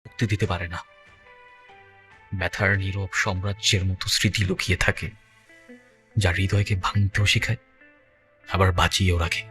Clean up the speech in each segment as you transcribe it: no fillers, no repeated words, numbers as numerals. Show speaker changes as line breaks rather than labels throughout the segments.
মুক্তি দিতে পারে না। ব্যথার নীরব সাম্রাজ্যের মতো স্মৃতি লুকিয়ে থাকে, যা হৃদয়কে ভাঙতেও শেখায়, আবার বাঁচিয়েও রাখে।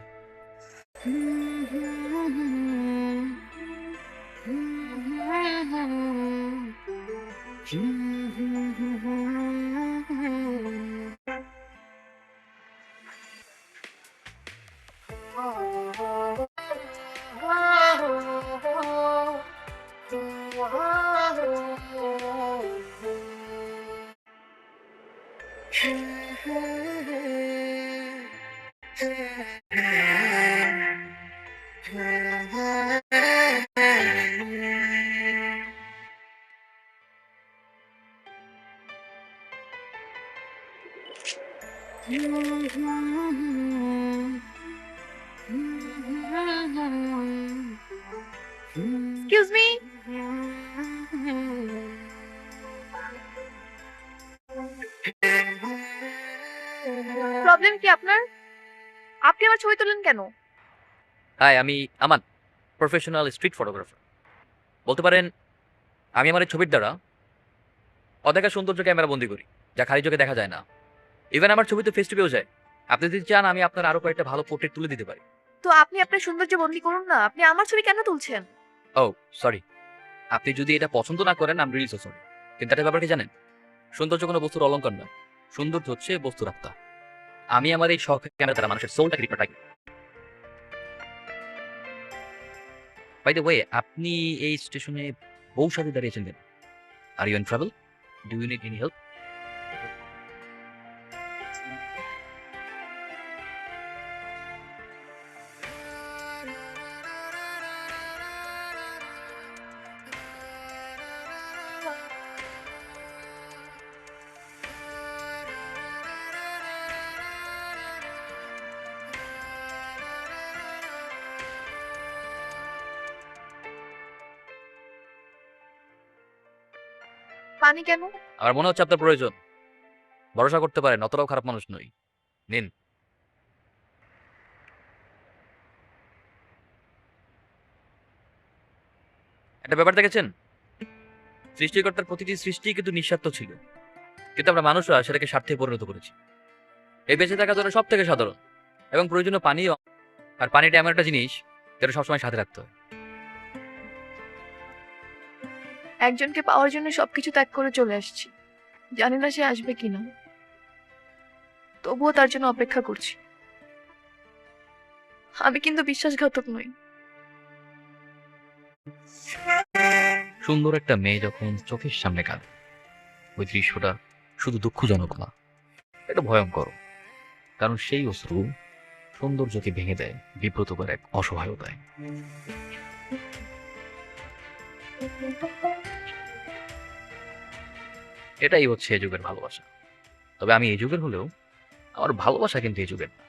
এক্সকিউজ মি, প্রবলেম কি আপনার? আপনি আমার ছবি তোলেন কেন?
হাই, আমি আমান, প্রফেশনাল স্ট্রিট ফটোগ্রাফার। বলতে পারেন আমি আমার এই ছবির দ্বারা অদেখা সৌন্দর্য ক্যামেরা বন্দি করি, যা খালি চোখে দেখা যায় না। ইভেন আমার ছবি তো ফেস টু পেও যায়। আপনি যদি চান আমি আপনার আরো কয়েকটা ভালো পোর্ট্রেট তুলে দিতে পারি।
তো আপনি আপনার সৌন্দর্য বন্দি করুন না, আপনি আমার ছবি কেন তুলছেন?
ও সরি, আপনি যদি এটা পছন্দ না করেন আমি রিয়েলি সরি। কিন্তু একটা ব্যাপার কি জানেন, সৌন্দর্য কোনো বস্তুর অলঙ্কার নয়, সৌন্দর্য হচ্ছে বস্তুর আত্মা। আমি আমার এই শখ ক্যামেরা দ্বারা মানুষের সোলটাকে রিপ্রেজেন্ট করি। বাই দ্য ওয়ে, আপনি এই স্টেশনে বউ সাথে দাঁড়িয়েছেন কেন? Are you in travel? Do you need any help?
পানি কেন?
আমার মনে হচ্ছে আপনার প্রয়োজন। ভরসা করতে পারেন, অতটাও খারাপ মানুষ নই। নিন। একটা ব্যাপার দেখেছেন, সৃষ্টিকর্তার প্রতিটি সৃষ্টি কিন্তু নিঃস্বার্থ ছিল, কিন্তু আমরা মানুষরা সেটাকে স্বার্থে পরিণত করেছি। এই বেঁচে থাকা ধরে সব থেকে সাধারণ এবং প্রয়োজনীয় পানিও। আর পানিটা এমন একটা জিনিস যেটা সবসময় সাথে রাখতে হয়।
একজনকে পাওয়ার জন্য সবকিছু ত্যাগ করে চলে আসছি, জানি না সে আসবে কিনা, তবুও তার জন্য অপেক্ষা করছি। আমি কিন্তু বিশ্বাসঘাতক নই।
সুন্দর একটা মেয়ে যখন চোখের সামনে কাঁদে, ওই দৃশ্যটা শুধু দুঃখজনক না, এটা ভয়ঙ্কর। কারণ সেই অশ্রু সৌন্দর্যকে ভেঙে দেয়, বিব্রত করে এক অসহায়তায়। এটাই হচ্ছে এ যুগের ভালোবাসা। তবে আমি এই যুগের হলেও আমার ভালোবাসা কিন্তু এই যুগের না।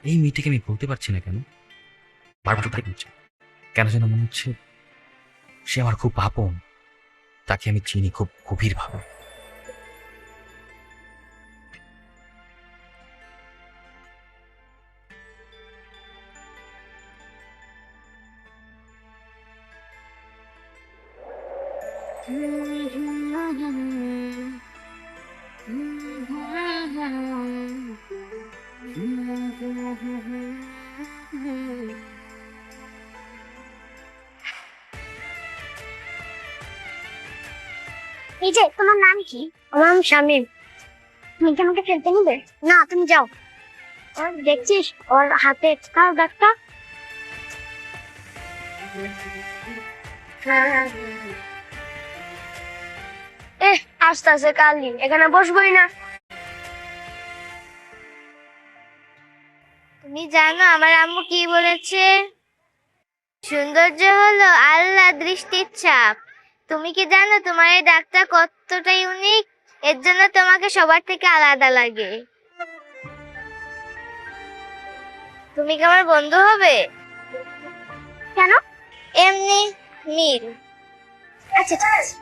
এই মেয়েটিকে আমি বলতে পারছি না কেন, বারবার তাই বলছে। কেন যেন মনে হচ্ছে সে আমার খুব আপন, তাকে আমি চিনি খুব গভীর ভাবে।
এই যে, তোমার নাম কি? আমার নাম শামীম। তুমি কি আমাকে খেলতে নিবে? না, তুমি যাও। দেখছিস ওর হাতে কার ডাক্তার? আস্তে আস্তে কালি এখানে বসবোই না। তুমি জানো আমার আম্মু কি বলেছে? সৌন্দর্য হলো আল্লাহ দৃষ্টির ছাপ। তুমি কি জানো তোমার এই ডাকটা কতটা ইউনিক? এর জন্য তোমাকে সবার থেকে আলাদা লাগে। তুমি কি আমার বন্ধু হবে? কেন? এমনি মিল। আচ্ছা ঠিক আছে।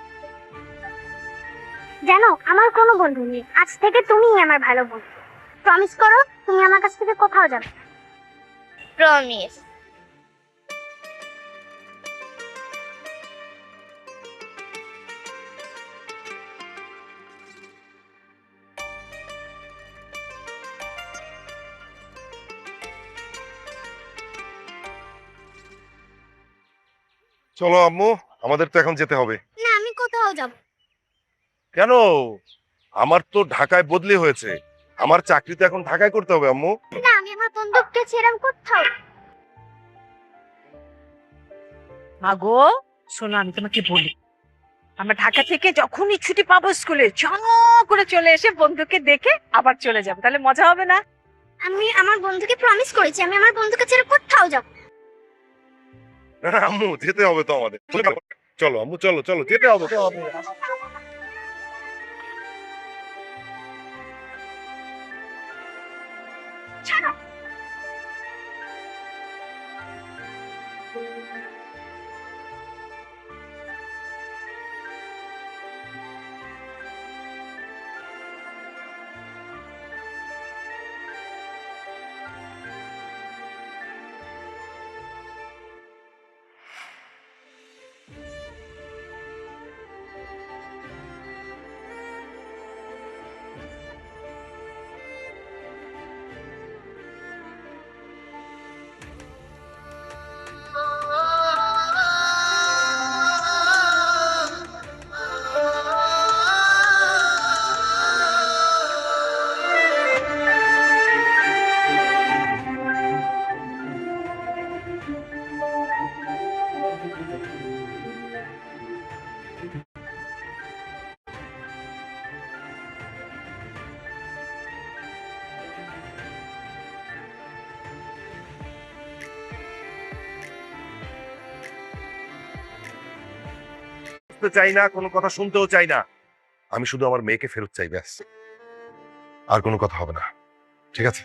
জানো আমার কোনো বন্ধু নেই, আজ থেকে তুমিই আমার ভালো বন্ধু। প্রমিস করো তুমি আমার কাছ থেকে কোথাও যাবে। প্রমিস।
চলো আম্মু, আমাদের তো এখন যেতে হবে।
না আমি কোথাও যাব
কেন? আমার তো ঢাকায় বদলি হয়েছে, আমার চাকরি তো এখন ঢাকায় করতে হবে আম্মু।
না। আমি আমার বন্ধুকে ছেড়ে কোথাও।
মাগো শোনো, আমি তোমাকে বলি, আমরা ঢাকা থেকে যখনই ছুটি পাবো স্কুলে ঝন করে চলে এসে বন্ধুকে দেখে আবার চলে যাবো, তাহলে মজা হবে না?
আমি আমার বন্ধুকে প্রমিস করেছি আমি আমার বন্ধুকে ছেড়ে কোথাও যাব।
না না আম্মু, যেতে হবে তো আমাদের। চলো আম্মু, চলো চলো, যেতে হবে তো। বুঝতে চাই না, কোনো কথা শুনতেও চাই না। আমি শুধু আমার মেয়েকে ফেরত চাই, ব্যাস। আর কোনো কথা হবে না, ঠিক আছে?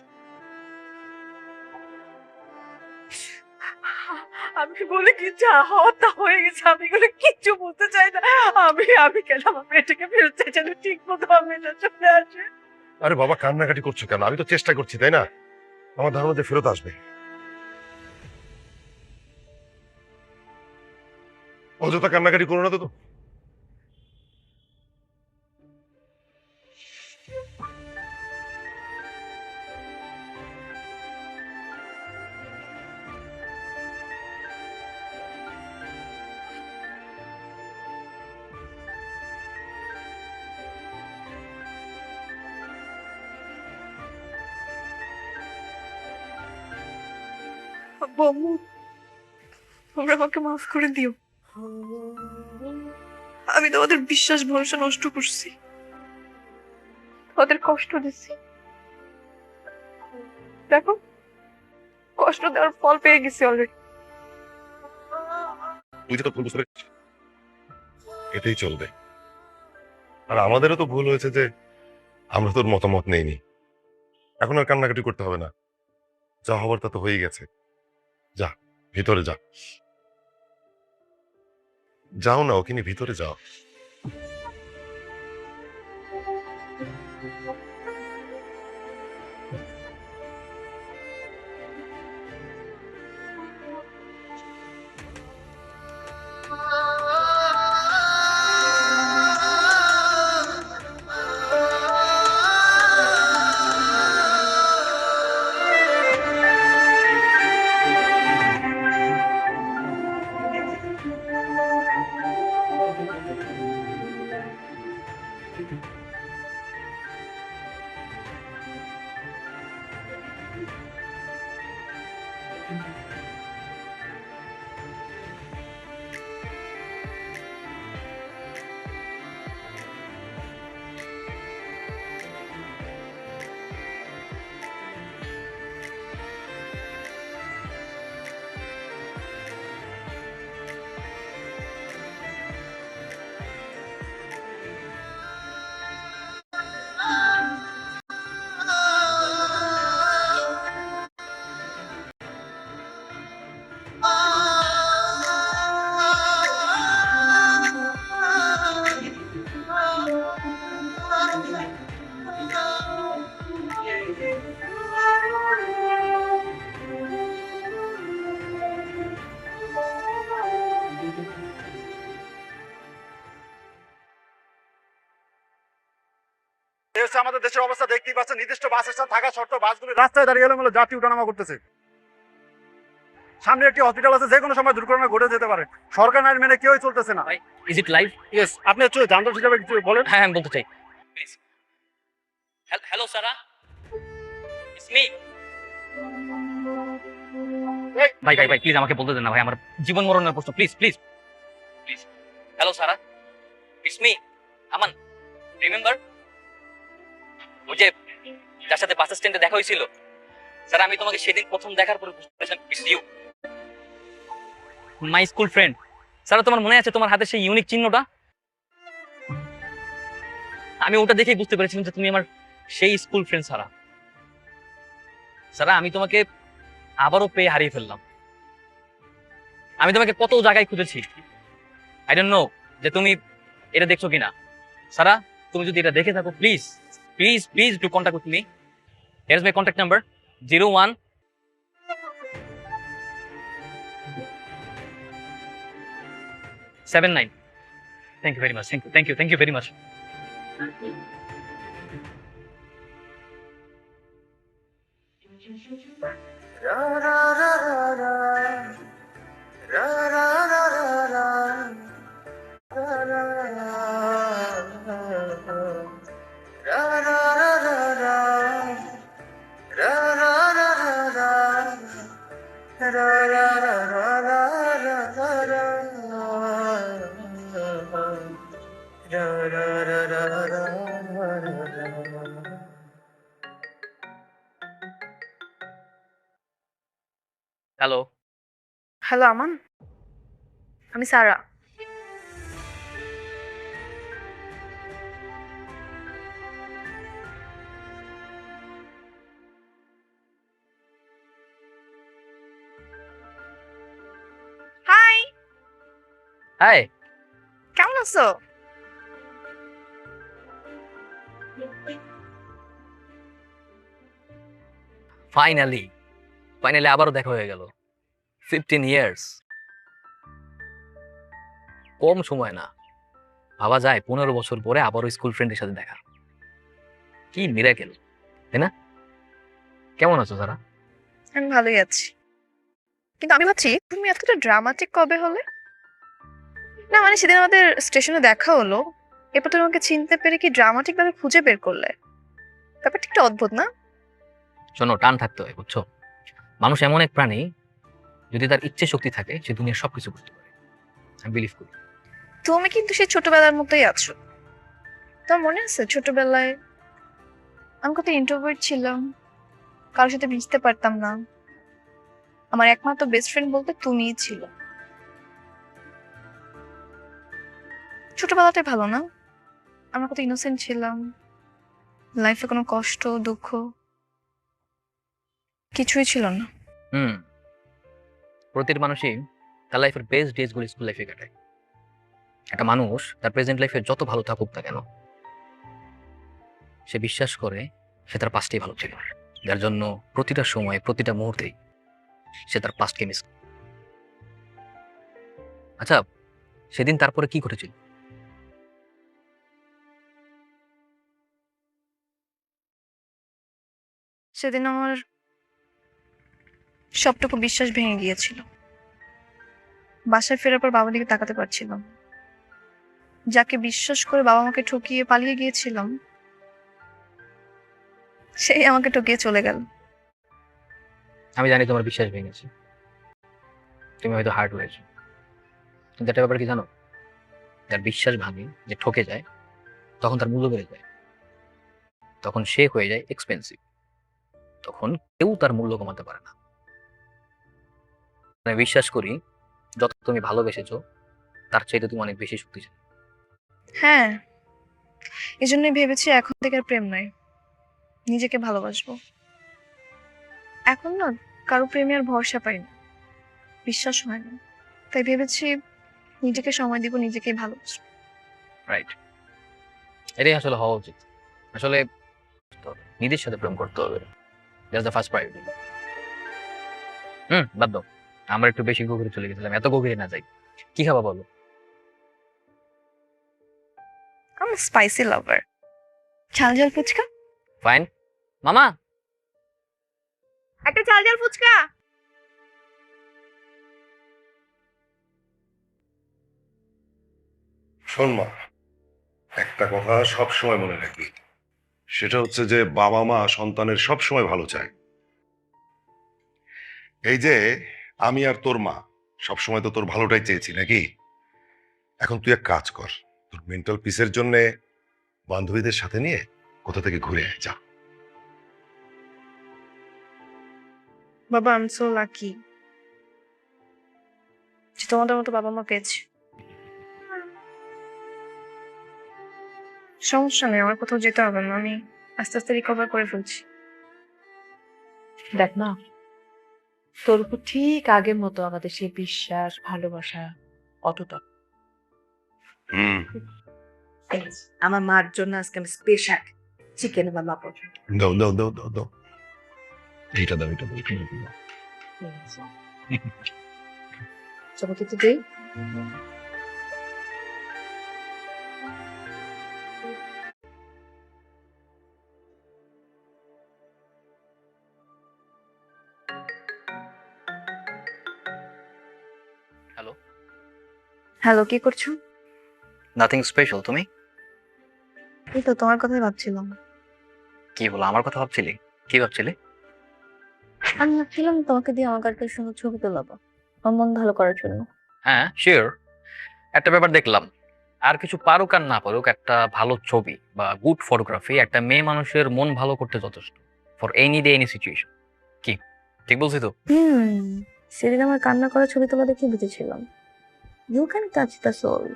আমি বলে কি যা হওয়ার তা হয়ে গেছে, আমি এগুলো কিচ্ছু বলতে চাই না। আমি কেন আমার মেয়েটাকে ফেরত চাই, যেন ঠিক মতো আমার মেয়েটা চলে আসে।
আরে বাবা, কান্নাকাটি করছো কেন? আমি তো চেষ্টা করছি, তাই না? আমার ধারণা যে ফেরত আসবে। অযথা কান্নাকাটি করো না তো।
বম্মু তোমরা আমাকে মাফ করে দিও। আমি তোমাদের বিশ্বাস ভরসা নষ্ট করছি, ওদের কষ্ট দিচ্ছি। দেখো কষ্ট দেওয়ার ফল পেয়ে গেছি অলরেডি।
তুই তো ভুল বুঝতে পেরেছিস, এটাই চলবে। আর আমাদেরও তো ভুল হয়েছে যে আমরা তোর মতামত নেইনি। এখন আর কান্নাকাটি করতে হবে না, যা হবার তা তো হয়ে গেছে। যা, ভিতরে যা। যাও না, ওকে নিয়ে ভিতরে যাও।
করছে, আমাদের দেশের অবস্থা দেখতেই পাচ্ছেন। নির্দিষ্ট বাস স্ট্যান্ড থাকা সত্ত্বেও বাসগুলি রাস্তায় দাঁড়িয়ে এলোমেলো যাত্রী উঠানামা করতেছে। সামনে একটি হসপিটাল আছে, যে কোনো সময় দুর্ঘটনা ঘটে যেতে পারে। সরকার আইন মেনে কেউই চলতেছে না।
Is it live?
ইয়েস, আপনি একটু যানজট হিসাবে কিছু বলেন।
হ্যাঁ, আমি বলতে চাই please. Hello Sara, it's me. ভাই ভাই ভাই প্লিজ আমাকে বলতে দেন না ভাই, আমার জীবন মরণের প্রশ্ন, please please please. Hello Sara, it's me Aman. Remember ওই যে যার সাথে বাস স্ট্যান্ডে দেখা হয়েছিল? স্যার আমি তোমাকে সেদিন প্রথম দেখার পরে বুঝতে পেরেছিলাম it's you, my school friend. Sir তোমার মনে আছে তোমার হাতে সেই ইউনিক চিহ্নটা? আমি ওটা দেখেই বুঝতে পেরেছিলাম যে তুমি আমার সেই স্কুল ফ্রেন্ড সারা। সারা আমি তোমাকে আবারও পেয়ে হারিয়ে ফেললাম। আমি তোমাকে কত জায়গায় খুঁজেছি, আই ডোন্ট নো যে তুমি এটা দেখছো কিনা। সারা তুমি যদি এটা দেখে থাকো please please please do contact with me. Here is my contact number 01 79। Thank you very much, thank you very much. Hello.
Hello Aman, আমি সারা। High,
high.
কেমন আছো?
ফাইনালি ফাইনালি আবারও দেখা হয়ে গেল। 15 ইয়ার্স, কম সময় না। ভাবা যায় 15 বছর পরে আবারও স্কুল ফ্রেন্ডের সাথে দেখা। কি মিরাকেল, তাই না? কেমন আছো সারা?
আমি ভালোই আছি, কিন্তু আমি ভাবছি তুমি এতটা ড্রামাটিক কবে হলে? না মানে সেদিন আমাদের স্টেশনে দেখা হলো, এরপর তুমি আমাকে চিনতে পেরে কি ড্রামাটিক ভাবে খুঁজে বের করলে? ব্যাপারটা একটু অদ্ভুত না?
শোনো, টান থাকতে হয় বুঝছো। মানুষ এমন এক প্রাণী, যদি তার ইচ্ছে শক্তি থাকে সে দুনিয়ার সবকিছু বুঝতে পারে। আমি বিলিভ করি।
তুমি কিন্তু সেই ছোটবেলার মতোই আছো। তোমার মনে আছে ছোটবেলায় আমি কত ইন্ট্রোভার্ট ছিলাম, কারোর সাথে মিশতে পারতাম না। আমার একমাত্র বেস্ট ফ্রেন্ড বলতে তুমিই ছিল। ছোটবেলাটাই ভালো না? আমরা কত ইনোসেন্ট ছিলাম, লাইফে কোনো কষ্ট দুঃখ কিছুই ছিল না।
প্রতিটি মানুষই তার লাইফের বেস্ট ডেজগুলো স্কুল লাইফে কাটায়। একটা মানুষ তার প্রেজেন্ট লাইফে যত ভালো থাকুক না কেন, সে বিশ্বাস করে সে তার পাস্টেই ভালো ছিল, যার জন্য প্রতিটা সময় প্রতিটা মুহূর্তেই সে তার পাস্টকে মিস। আচ্ছা, সেদিন তারপরে কি ঘটেছিল?
সেদিন আমার সবটুকু বিশ্বাস ভেঙে গিয়েছিল। বাসায় ফেরার পর বাবার দিকে তাকাতে পারছিলাম। যাকে বিশ্বাস করে বাবা মাকে ঠকিয়ে পালিয়ে গিয়েছিলাম, সেই আমাকে ঠকিয়ে চলে গেল।
আমি জানি তোমার বিশ্বাস ভেঙেছে, তুমি হয়তো হার্ট হয়েছো, কিন্তু একটা ব্যাপার কি জানো? যার বিশ্বাস ভাঙে, যে ঠকে যায়, তখন তার মূল্য বেড়ে যায়, তখন সে হয়ে যায় এক্সপেন্সিভ, তখন কেউ তার মূল্য কমাতে পারে না। আমি বিশ্বাস করি যত তুমি ভালোবেসেছো তার চাইতে তুমি অনেক বেশি শক্তিশালী।
হ্যাঁ, এই জন্যই ভেবেছি এখন থেকে আর প্রেম নয়, নিজেকে ভালোবাসবো। এখন না কারো প্রেমে আর ভরসা পাই না, বিশ্বাস হয় না। তাই ভেবেছি নিজেকে সময় দিব, নিজেকেই ভালোবাসবো।
রাইট, এটাই আসলে হওয়া উচিত। আসলে নিজের সাথে প্রেম করতে হবে, দ্যাটস দ্য ফার্স্ট প্রায়োরিটি। বাদ দাও, আমরা একটু বেশি গভীরে চলে গেছিলাম, এত গভীরে না যাই। কি খাবা বলো?
আমি স্পাইসি লাভার, ঝাল ঝাল ফুচকা।
ফাইন। মামা,
একটা ঝাল ঝাল ফুচকা।
শোন মা, একটা কথা সব সময় মনে রাখবি, সেটা হচ্ছে যে বাবা মা সন্তানের সব সময় ভালো চায়। এই যে আমি আর তোর মা সব সময় তো তোর ভালোটাই চেয়েছি নাকি? এখন তুই এক কাজ কর, তোর মেন্টাল পিসের জন্য বান্ধবীদের সাথে নিয়ে কোথা থেকে ঘুরে আয়, যা।
বাবা আই এম সো লাকি যে তোমাদের মতো বাবা মা পেয়েছি। সমস্যা নেই, আমার কোথাও যেতে হবে না, আমি আস্তে আস্তে রিকভার করে ফেলছি।
দেখ না, তোর উপর ঠিক আগের মতো আমাদের সেই বিশ্বাস ভালোবাসা অটুট।
হুম,
আমার মার জন্য আজকে আমি স্পেশাল চিকেন বাবা পছন্দ।
দাও দাও দাও দাও দাও, এইটা দাও, এটা দাও, এটা দাও।
চলো কিন্তু দেই।
হ্যালো।
হ্যালো, কি করছো?
Nothing special. তুমি?
এই তো তোমার কথাই ভাবছিলাম।
কি বলো, আমার কথা ভাবছিলি? কি ভাবছিলি?
আমি ভাবছিলাম তোমাকে দিয়ে আমার একটা সুন্দর ছবি তোলাবো, আমার মন ভালো করার জন্য।
হ্যাঁ, শিওর। একটা ব্যাপার দেখলাম, আর কিছু পারুক আর না পারুক, একটা ভালো ছবি বা গুড ফটোগ্রাফি একটা মেয়ে মানুষের মন ভালো করতে যথেষ্ট, for any day any situation. কি ঠিক বলছি তো?
সেদিন আমার কান্না করা ছবি তোলা দেখে বুঝেছিলাম you can touch the soul.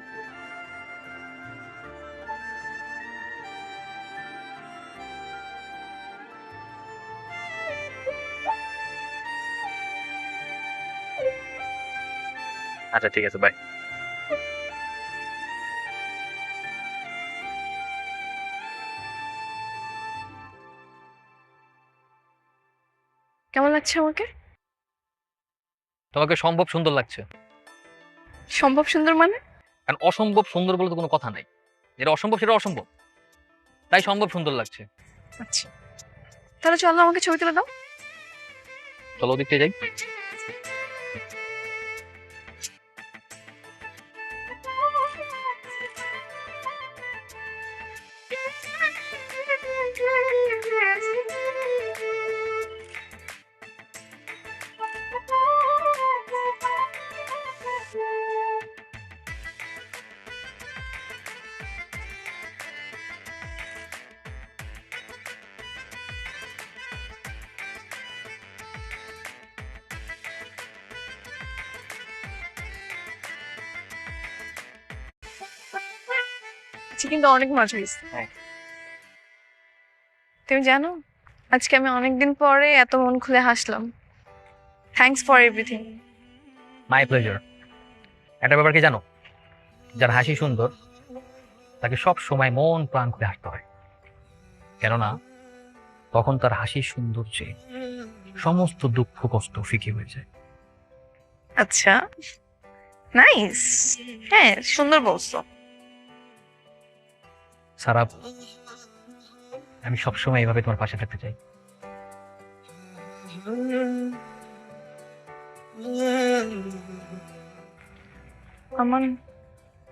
আচ্ছা ঠিক আছে, বাই।
কেমন লাগছে আমাকে?
তোমাকে সম্ভব সুন্দর লাগছে।
সম্ভব সুন্দর মানে?
কারণ অসম্ভব সুন্দর বলে তো কোনো কথা নাই। যেটা অসম্ভব সেটা অসম্ভব, তাই সম্ভব সুন্দর লাগছে।
আচ্ছা, তাহলে চলো আমাকে ছবি তুলে দাও।
চলো ওদিকটা যাই।
আজকে কিন্তু অনেক মজা হয়েছে।
হ্যাঁ।
তুমি জানো, আজকে আমি অনেকদিন পরে এত মন খুলে হাসলাম। Thanks for everything.
My pleasure. একটা ব্যাপার কি জানো, যার হাসি সুন্দর তাকে সব সময় মন প্রাণ করে হাসতে হয়, কেননা তখন তার হাসির সৌন্দর্যে সমস্ত দুঃখ কষ্ট ফিকে হয়ে যায়।
আচ্ছা, নাইস। হ্যাঁ, সুন্দর বলছো।
সারা, আমি সবসময় এইভাবে তোমার পাশে থাকতে চাই।
আমার,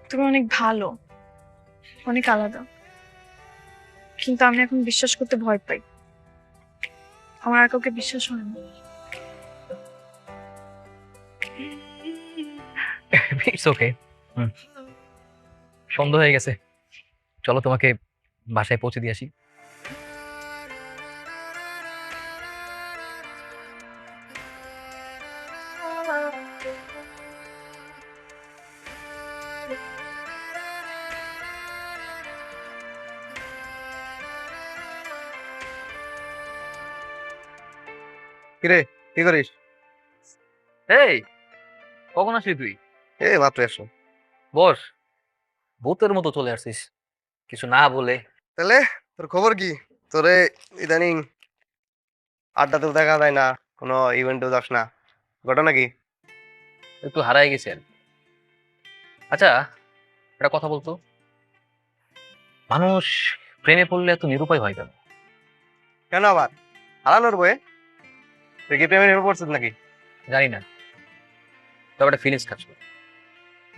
তুমি অনেক ভালো, অনেক আলাদা, কিন্তু আমি এখন বিশ্বাস করতে ভয় পাই। আমার আর কাউকে বিশ্বাস হয় না।
It's okay. সন্ধ্যা হয়ে গেছে, চলো তোমাকে বাসায় পৌঁছে দিয়ে আসি।
কিরে, কি করিস?
এই, কখন আসলি তুই?
এই মাত্র আসলো।
বস, ভূতের মতো চলে আসছিস কিছু না বলে।
তাহলে তোর খবর কি? তোরে ইদানিং আড্ডাতেও দেখা যায় না, কোনো ইভেন্টেও যাস না, ঘটনা কি?
একটু হারাই গেছেন। আচ্ছা, একটা কথা বলতো, মানুষ
প্রেমে পড়লে এত নিরুপায় হয় কেন?
কেন আবার হারানোর বয়ে? তুই কি প্রেমে নেমে পড়ছিস নাকি?
জানি না, তবে একটা ফিলিংস কাজ করে।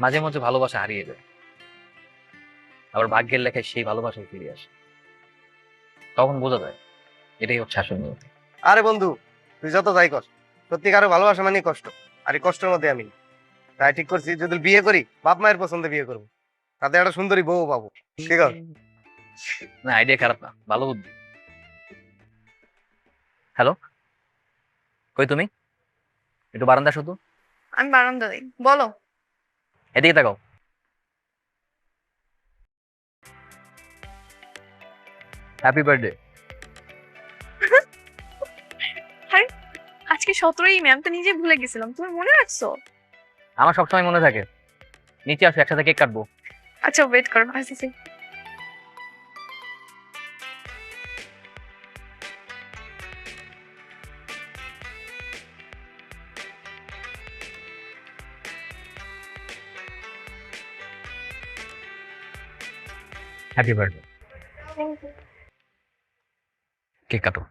মাঝে মাঝে ভালোবাসা হারিয়ে যায়, আবার ভাগ্যের লেখায় সেই ভালোবাসায় ফিরে আসে। তখন বোঝা যায় এটাই হচ্ছে আসল নিয়তি।
আরে বন্ধু, তুই যত যাই কর, সত্যিকারে ভালোবাসা মানে কষ্ট। আর এই কষ্টের মধ্যে আমি, তাই ঠিক করছি যদি বিয়ে করি বাপ মায়ের পছন্দে বিয়ে করবো, তাতে একটা সুন্দরী বউ পাবো। ঠিক আছে?
না, আইডিয়া খারাপ না, ভালো বুদ্ধি। হ্যালো, কই তুমি? একটু বারান্দা শুধু,
আমি বারান্দা দিই, বলো।
এদিকে তাকাও। Happy birthday.
আরে আজকে 17ই মে, আমি তো নিজে ভুলে গেছিলাম, তুমি মনে রাখছো?
আমার সবসময় মনে থাকে। নিচে আসো, একসাথে কেক কাটবো।
আচ্ছা ওয়েট করো, আসতেছি।
Happy birthday. কেক কাটো।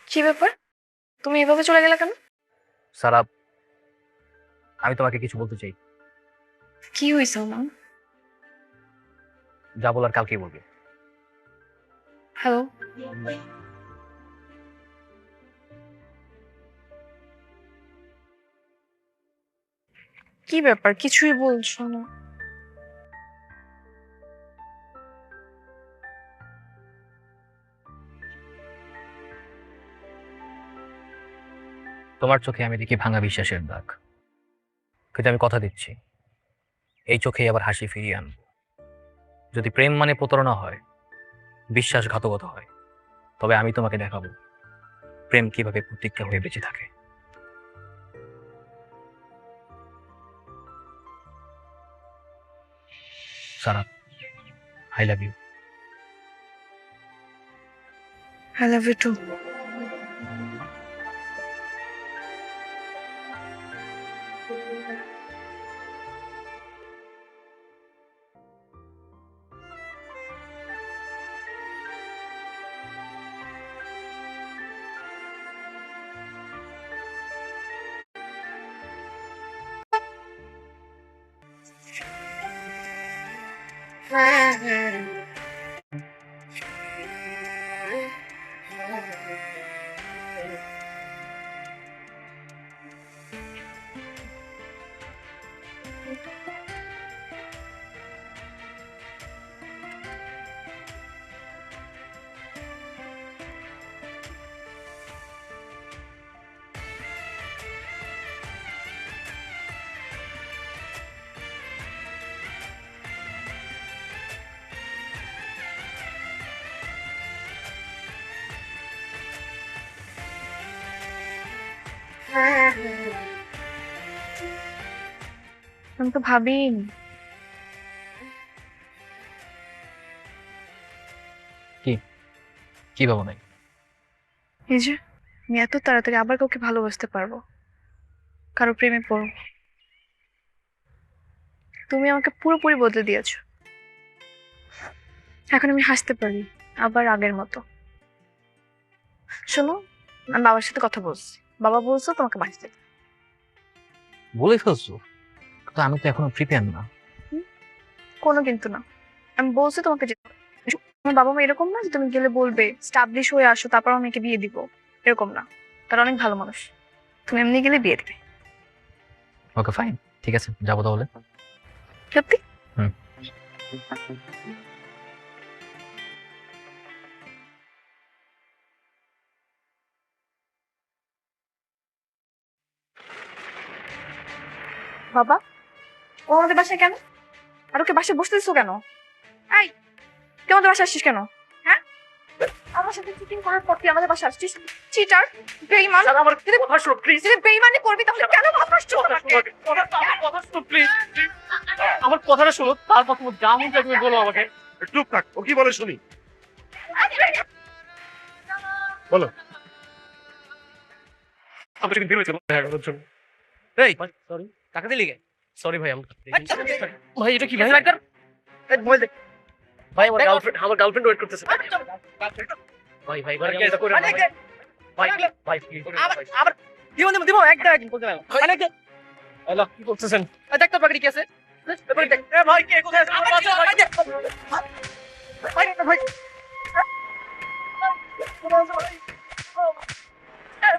কি ব্যাপার, তুমি এভাবে চলে গেলে কেন?
সারা, আমি তোমাকে কিছু বলতে চাই।
কি হয়েছে মা?
যা বলার কালকেই বলবে।
হ্যালো, কি ব্যাপার, কিছুই বলছো না?
তোমার চোখে আমি দেখি ভাঙা বিশ্বাসের দাগ, কিন্তু আমি কথা দিচ্ছি এই চোখেই আবার হাসি ফিরিয়ে আনবো। যদি প্রেম মানে প্রতারণা হয়, বিশ্বাসঘাতকতা হয়, তবে আমি তোমাকে দেখাবো প্রেম কিভাবে প্রতিজ্ঞা হয়ে বেঁচে থাকে। Sara, I love you.
I love you too. আমি তো ভাবিনি।
কি ভাবো নাই?
এই যে আমি এত তাড়াতাড়ি আবার কাউকে ভালোবাসতে পারবো, কারো প্রেমে পড়বো। তুমি আমাকে পুরোপুরি বদলে দিয়েছো। এখন আমি হাসতে পারি আবার আগের মতো। শোনো, আমি বাবার সাথে কথা বলছি, বাবা বলছো তোমাকে বাঁচতে।
বলে ফেলছো? কিন্তু আমি তো এখনো প্রিপেয়ার না।
কোনো কিন্তু না, আমি বলছি তোমাকে যেতে হবে। আমার বাবা মা এরকম না যে তুমি গেলে বলবে স্টাবলিশ হয়ে আসো তারপর আমি মেয়েকে বিয়ে দিব, এরকম না। তারা অনেক ভালো মানুষ, তুমি এমনি গেলে বিয়ে দিবে।
ওকে ফাইন, ঠিক আছে, যাবো তাহলে।
সত্যি?
হুম।
বাবা, ও আমাদের বাসায় কেন? আর ওকে বাসায় বসতে দিচ্ছ কেন? এই, তুই আমাদের বাসায় আসছিস কেন? হ্যাঁ, আমার সাথে চিটিং করার পর তুই আমাদের বাসায় আসছিস? চিটার, বেঈমান।
আমার কথা শোনো প্লিজ।
যদি বেঈমানি করবি তাহলে কেন ভাবছিস আমাকে?
কথা শোনো প্লিজ। আমার কথাটা শোনো, তারপর তুমি যা মন চায় তুমি বলো আমাকে। চুপ থাক, ও কি বলে শুনি। বলো। আমি কিন্তু বের হয়েছিলাম দেখা করার জন্য।
এই সরি, টাকা দিলি কে?
সরি ভাই, আমি
ভাই এটা কি ভাই?
এই মোবাইল দেখ। ভাই আমার গার্লফ্রেন্ড ওয়েট করতেছে। ভাই ভাই ভাই এটা করে না ভাই। ভাই ভাই প্লিজ।
আবার দিব একটা বলতে পারলাম।
আল্লাহ কি করতেছেন?
দেখ তো পাগড়ি কি আছে?
এ ভাই কে কোথায় আছে? আমার বাচ্চা ভাই। ভাই ভাই।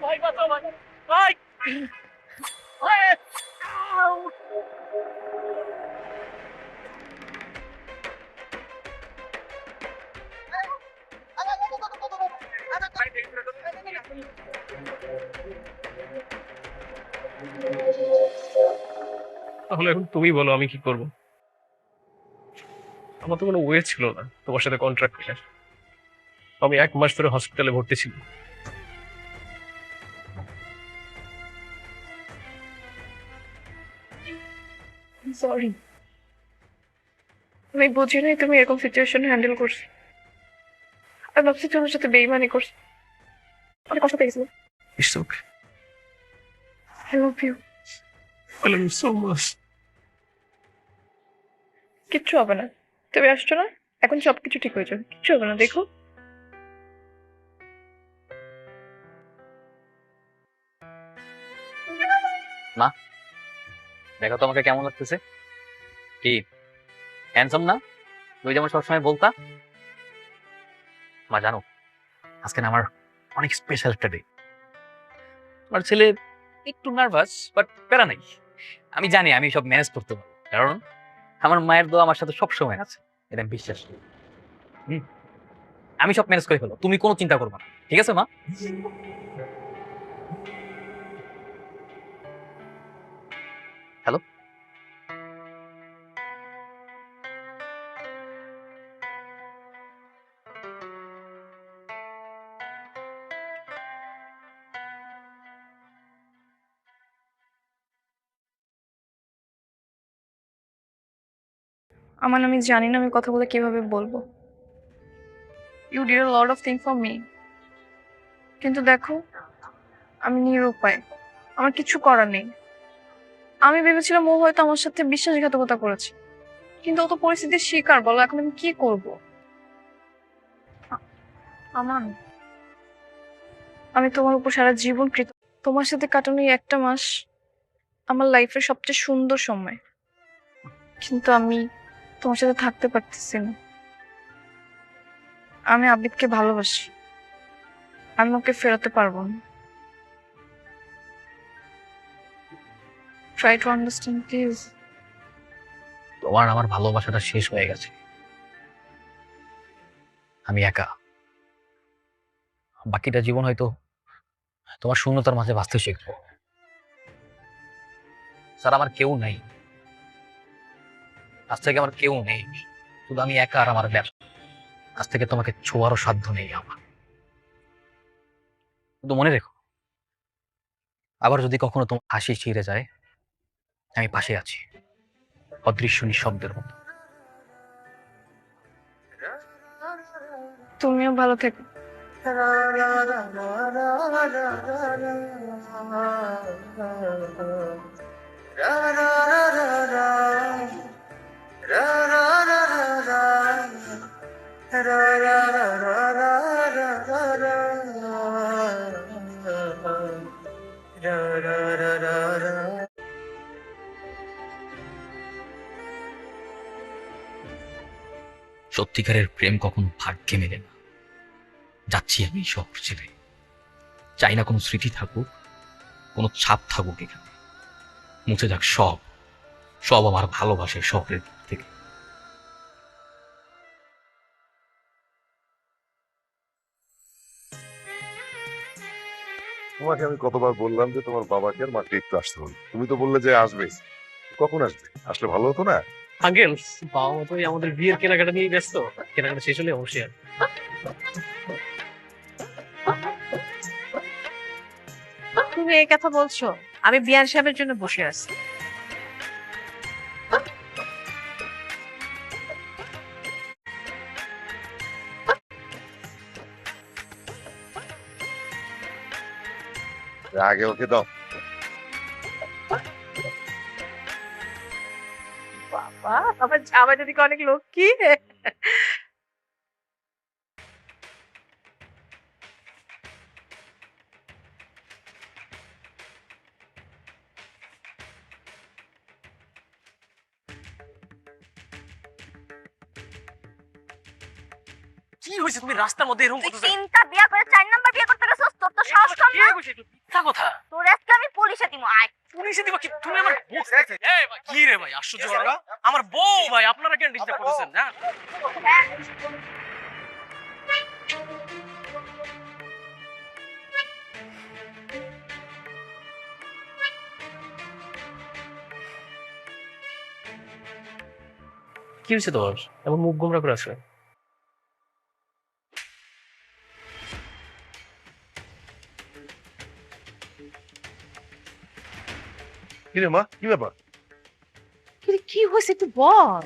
ভাই বাঁচাও ভাই। ভাই। তাহলে এখন তুমি বলো আমি কি করব? আমার তো কোনো ওয়ে ছিল না তোমার সাথে কন্ট্রাক্ট করার। আমি 1 মাস ধরে হসপিটালে ভর্তি ছিলাম।
সরি, আমি বুঝি নাই তুমি এরকম সিচুয়েশন হ্যান্ডেল করছো। আমি ভাবছি তোমার সাথে বেইমানি করছো, অনেক কষ্ট পেয়েছিল।
It's okay.
I love you.
I love you so much.
কিচ্ছু হবে না, তুমি আসছো না, এখন সবকিছু ঠিক হয়ে যাবে, কিচ্ছু হবে না, দেখো।
দেখো তো আমাকে কেমন লাগতেছে? কি হ্যান্ডসাম না? তুমি যেমন সবসময় বলতা। মা জানো, আজকে না আমার অনেক স্পেশাল একটা ডে। আমার ছেলে একটু নার্ভাস, বাট প্যারা নাই। আমি জানি আমি সব ম্যানেজ করতে পারবো, কারণ আমার মায়ের দোয়া আমার সাথে সব সময় আছে, এটা আমি বিশ্বাস করি। আমি সব ম্যানেজ করে ফেলো, তুমি কোনো চিন্তা করবে না, ঠিক আছে মা? হ্যালো,
আমার আমি জানি না আমি কথা বলে কিভাবে বলবো। You did a lot of thing for me, কিন্তু দেখো আমি নিরুপায়, আমার কিছু করার নেই। আমি ভেবেছিলাম ও হয়তো আমার সাথে বিশ্বাসঘাতকতা করেছে, কিন্তু ও তো পরিস্থিতির শিকার, বলো এখন আমি কি করব? আমান, আমি তোমার উপর সারা জীবন কৃত। তোমার সাথে কাটানো এই একটা মাস আমার লাইফের সবচেয়ে সুন্দর সময়, কিন্তু আমি তোমার সাথে থাকতে পারতেছি না। আমি আবিদকে ভালোবাসি, আমি ওকে ফেরাতে পারবো না। Try to understand please.
তোমার আমার ভালোবাসাটা শেষ হয়ে গেছে। আমি একা, বাকিটা জীবন হয়তো তোমার শূন্যতার মাঝে বাঁচতে শিখবো। স্যার আমার কেউ নেই, আজ থেকে আমার কেউ নেই, শুধু আমি একা আর আমার ব্যবসা। আজ থেকে তোমাকে ছোঁয়ারও সাধ্য নেই আমার। কিন্তু মনে রেখো, আবার যদি কখনো তোমার হাসি ছিঁড়ে যায়, আমি পাশে আছি, অদৃশ্য নিঃশব্দের মতো।
তুমিও ভালো থেকো।
সত্যিকারের প্রেম কখনো ভাগ্যে মেলে না। যাচ্ছি আমি এই শহর ছেড়ে, চাই না কোনো স্মৃতি থাকুক, কোনো ছাপ থাকুক এখানে। মুছে যাক সব, সব আমার ভালোবাসে শহরের দিক থেকে।
তোমাকে আমি কতবার বললাম যে তোমার বাবাকে আর মাকে একটু আসতে হবে, তুমি তো বললে যে আসবে। কখন আসবে? আসলে ভালো হতো না?
আঙ্কেল, বাবা মা তো এই আমাদের বিয়ের কেনাকাটা নিয়ে ব্যস্ত। কেনাকাটা শেষ হলে অবশ্যই আসবে।
তুমি এই কথা বলছো? আমি বিয়ান সাহেবের জন্য বসে আছি।
আগে ওকে দাও।
বাবা, আমার জামাই যদি অনেক লক্ষ্মী।
কি হয়েছে? তুমি রাস্তার মধ্যে এরকম করতেছো?
তিনটা বিয়া করে 4 নাম্বার বিয়ে করতে গেছস, তোর তো সাহস কম
কে
না?
কইছে এটা? মিথ্যা কথা।
তোর আজকে আমি পুলিশে দিমু, আয়।
পুলিশে দিবা কি? তুমি আমার বউ। এই ভাই, কি রে ভাই, আশ্চর্য ব্যাপার। আমার বউ ভাই, আপনারা কেন ডিস্টার্ব করতেছেন না? কি হয়েছে তোর? এমন মুখ গোমরা করে আছে?
কি রে মা, কি ব্যাপার?
কি হয়েছে একটু বল।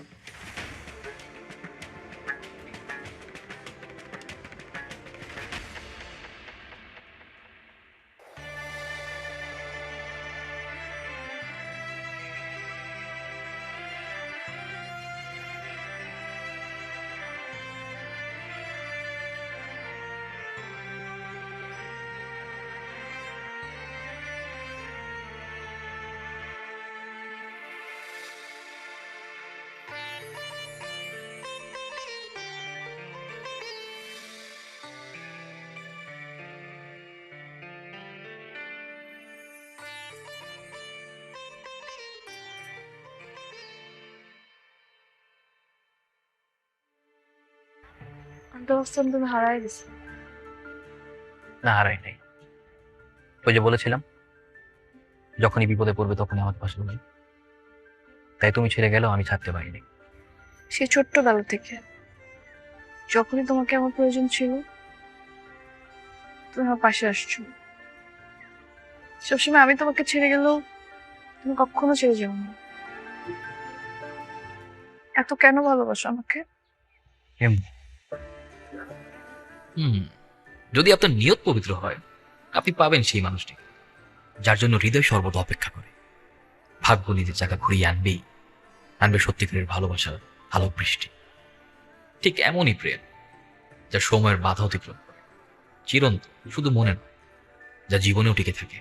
আমি তো ভাবছিলাম তুমি হারাই গেছো।
না, হারাই নাই। ওই যে বলেছিলাম, যখনই বিপদে পড়বে তখনই আমার পাশে নেই। তাই তুমি ছেড়ে গেলেও আমি ছাড়তে পারিনি।
সেই ছোট্টবেলা থেকে যখনই তোমাকে আমার প্রয়োজন ছিল তুমি আমার পাশে আসছো। সবসময় আমি তোমাকে ছেড়ে গেলেও তুমি কখনো ছেড়ে যাও না। এত কেন ভালোবাসো আমাকে?
যদি আপনার নিয়ত পবিত্র হয়, আপনি পাবেন সেই মানুষটিকে যার জন্য হৃদয় সর্বদা অপেক্ষা করে। ভাগ্য নিজের জায়গা ঘুরিয়ে আনবে সত্যিকারের ভালোবাসা, আলো বৃষ্টি। ঠিক এমনই প্রেম যা সময়ের বাধা অতিক্রম করে, চিরন্তন, শুধু মনে নয়, যা জীবনেও টিকে থাকে।